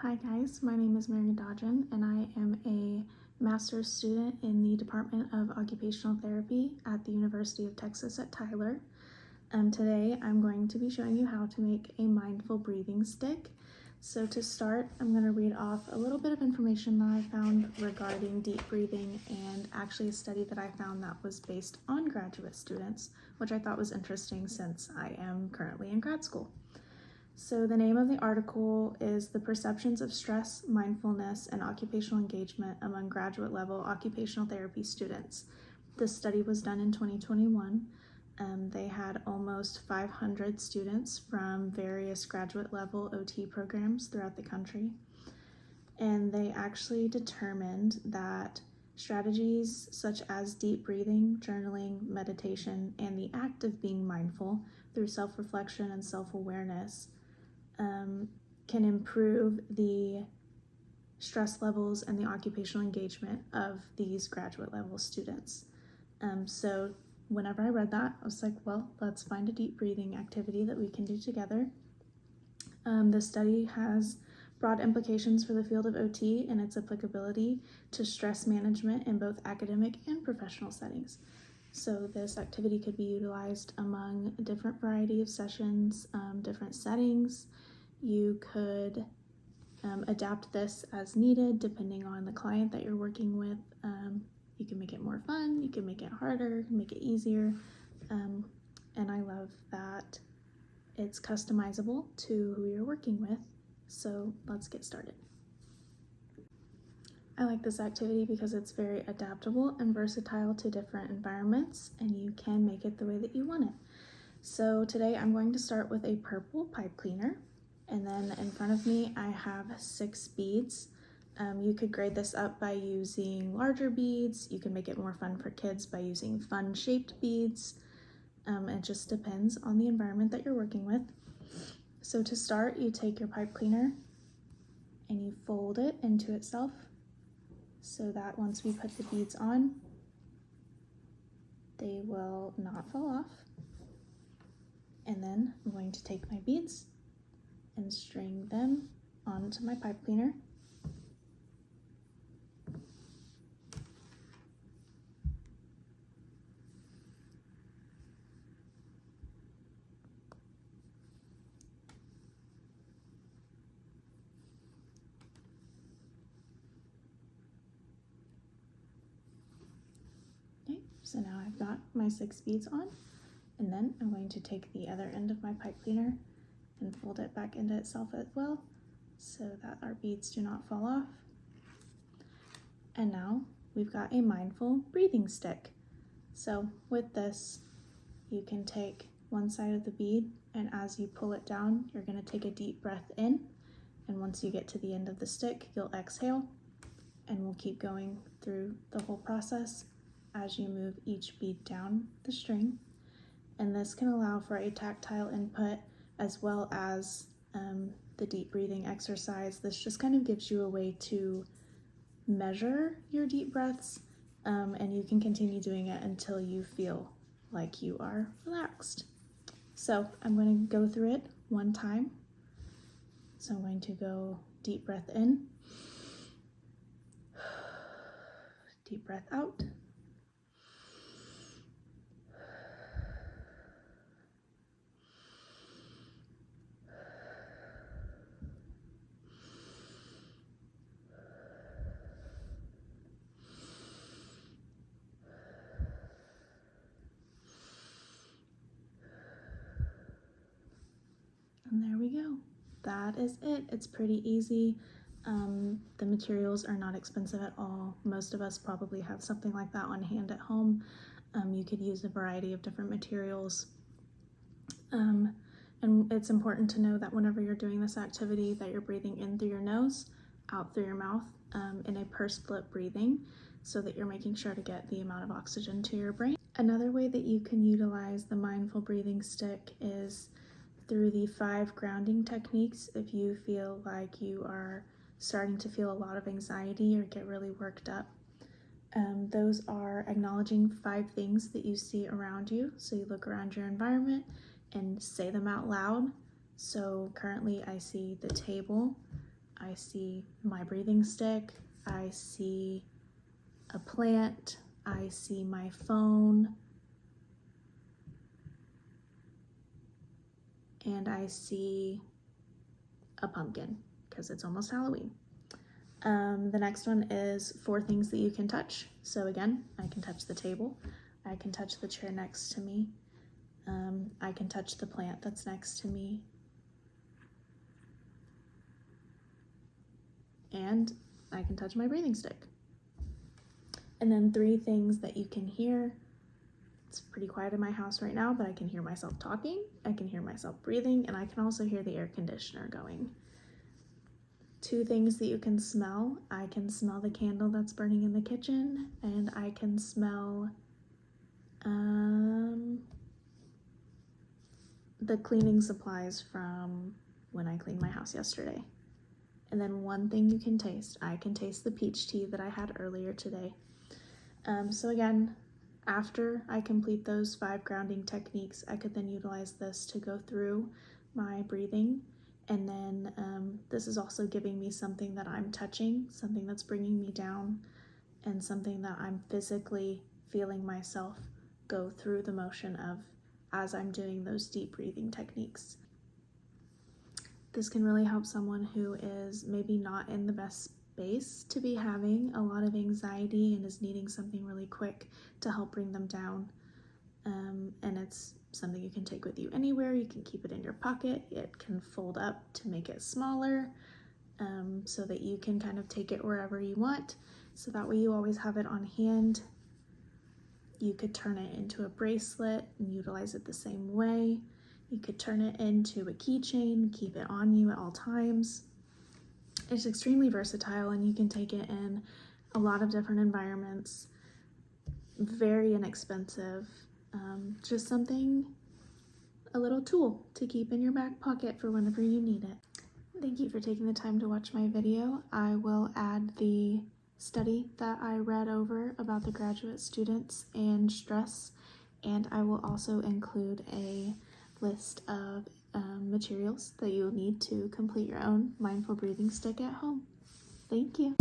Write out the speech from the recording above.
Hi guys, my name is Mary Dodgen and I am a master's student in the Department of Occupational Therapy at the University of Texas at Tyler. Today I'm going to be showing you how to make a mindful breathing stick. So to start, I'm going to read off a little bit of information that I found regarding deep breathing and actually a study that I found that was based on graduate students, which I thought was interesting since I am currently in grad school. So the name of the article is The Perceptions of Stress, Mindfulness, and Occupational Engagement Among Graduate Level Occupational Therapy Students. This study was done in 2021. They had almost 500 students from various graduate level OT programs throughout the country. And they actually determined that strategies such as deep breathing, journaling, meditation, and the act of being mindful through self-reflection and self-awareness can improve the stress levels and the occupational engagement of these graduate level students. So whenever I read that, I was like, well, let's find a deep breathing activity that we can do together. The study has broad implications for the field of OT and its applicability to stress management in both academic and professional settings. So this activity could be utilized among a different variety of sessions, different settings. You could adapt this as needed depending on the client that you're working with. You can make it more fun, you can make it harder, make it easier. And I love that it's customizable to who you're working with. So let's get started. I like this activity because it's very adaptable and versatile to different environments, and you can make it the way that you want it. So today I'm going to start with a purple pipe cleaner, and then in front of me I have 6 beads. You could grade this up by using larger beads. You can make it more fun for kids by using fun shaped beads. It just depends on the environment that you're working with. So to start, you take your pipe cleaner and you fold it into itself so that once we put the beads on, they will not fall off. And then I'm going to take my beads and string them onto my pipe cleaner. Okay, so now I've got my 6 beads on, and then I'm going to take the other end of my pipe cleaner and fold it back into itself as well so that our beads do not fall off. And now we've got a mindful breathing stick. So with this, you can take one side of the bead, and as you pull it down, you're going to take a deep breath in, and once you get to the end of the stick, you'll exhale, and we'll keep going through the whole process as you move each bead down the string. And this can allow for a tactile input as well as the deep breathing exercise. This just kind of gives you a way to measure your deep breaths, and you can continue doing it until you feel like you are relaxed. So I'm going to go through it one time. So I'm going to go deep breath in, deep breath out, and there we go. That is it. It's pretty easy. The materials are not expensive at all. Most of us probably have something like that on hand at home. You could use a variety of different materials. And it's important to know that whenever you're doing this activity that you're breathing in through your nose, out through your mouth, in a pursed lip breathing, so that you're making sure to get the amount of oxygen to your brain. Another way that you can utilize the mindful breathing stick is through the 5 grounding techniques. If you feel like you are starting to feel a lot of anxiety or get really worked up, those are acknowledging 5 things that you see around you. So you look around your environment and say them out loud. So currently I see the table, I see my breathing stick, I see a plant, I see my phone, and I see a pumpkin because it's almost Halloween. The next one is 4 things that you can touch. So again, I can touch the table, I can touch the chair next to me, I can touch the plant that's next to me, and I can touch my breathing stick. And then 3 things that you can hear. It's pretty quiet in my house right now, but I can hear myself talking, I can hear myself breathing, and I can also hear the air conditioner going. 2 things that you can smell. I can smell the candle that's burning in the kitchen, and I can smell the cleaning supplies from when I cleaned my house yesterday. And then 1 thing you can taste. I can taste the peach tea that I had earlier today. So again, after I complete those 5 grounding techniques, I could then utilize this to go through my breathing. And then this is also giving me something that I'm touching, something that's bringing me down, and something that I'm physically feeling myself go through the motion of as I'm doing those deep breathing techniques. This can really help someone who is maybe not in the best space to be having a lot of anxiety and is needing something really quick to help bring them down. And it's something you can take with you anywhere. You can keep it in your pocket. It can fold up to make it smaller, so that you can kind of take it wherever you want. So that way you always have it on hand. You could turn it into a bracelet and utilize it the same way. You could turn it into a keychain, keep it on you at all times. It's extremely versatile, and you can take it in a lot of different environments. Very inexpensive. Just something, a little tool to keep in your back pocket for whenever you need it. Thank you for taking the time to watch my video. I will add the study that I read over about the graduate students and stress, and I will also include a list of materials that you'll need to complete your own mindful breathing stick at home. Thank you.